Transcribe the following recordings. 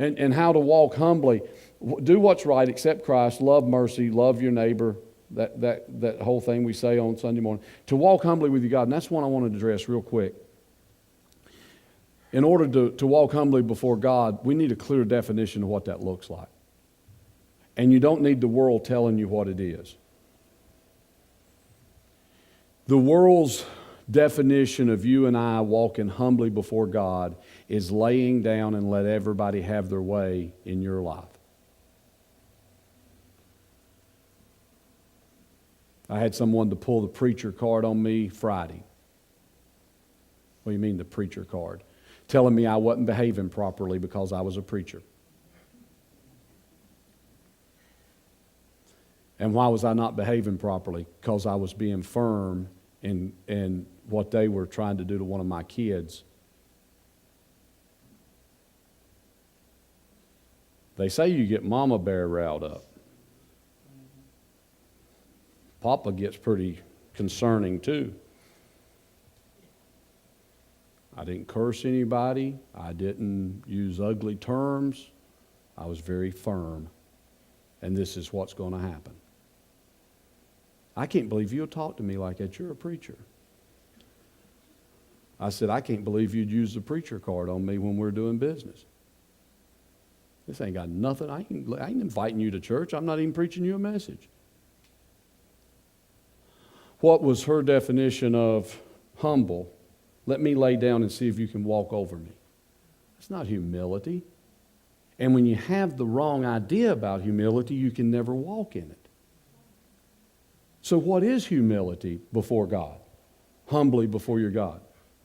and how to walk humbly. Do what's right, accept Christ, love mercy, love your neighbor, that whole thing we say on Sunday morning. To walk humbly with your God, and that's one I wanted to address real quick. In order to walk humbly before God, we need a clear definition of what that looks like. And you don't need the world telling you what it is. The world's definition of you and I walking humbly before God is laying down and let everybody have their way in your life. I had someone to pull the preacher card on me Friday. What do you mean the preacher card? Telling me I wasn't behaving properly because I was a preacher. And why was I not behaving properly? Because I was being firm in what they were trying to do to one of my kids. They say you get mama bear riled up. Papa gets pretty concerning too. I didn't curse anybody. I didn't use ugly terms. I was very firm. And this is what's going to happen. I can't believe you'll talk to me like that. You're a preacher. I said, I can't believe you'd use the preacher card on me when we're doing business. This ain't got nothing. I ain't inviting you to church. I'm not even preaching you a message. What was her definition of humble? Let me lay down and see if you can walk over me. That's not humility. And when you have the wrong idea about humility, you can never walk in it. So what is humility before God? Humbly before your God.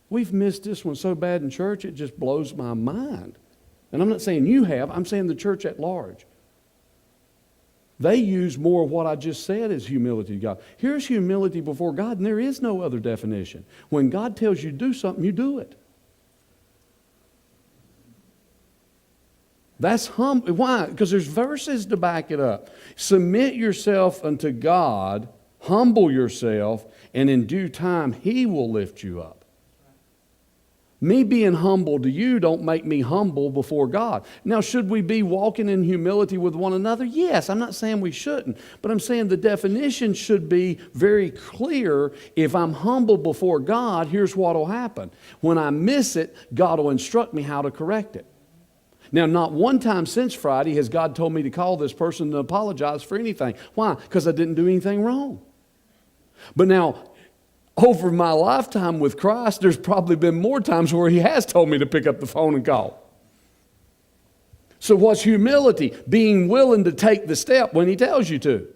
We've missed this one so bad in church, it just blows my mind. And I'm not saying you have, I'm saying the church at large. They use more of what I just said as humility to God. Here's humility before God, and there is no other definition. When God tells you to do something, you do it. That's humble. Why? Because there's verses to back it up. Submit yourself unto God, humble yourself, and in due time He will lift you up. Me being humble to you don't make me humble before God. Now, should we be walking in humility with one another? Yes, I'm not saying we shouldn't, but I'm saying the definition should be very clear. If I'm humble before God, here's what will happen. When I miss it, God will instruct me how to correct it. Now, not one time since Friday has God told me to call this person and apologize for anything. Why? Because I didn't do anything wrong. But now, over my lifetime with Christ, there's probably been more times where He has told me to pick up the phone and call. So what's humility? Being willing to take the step when He tells you to.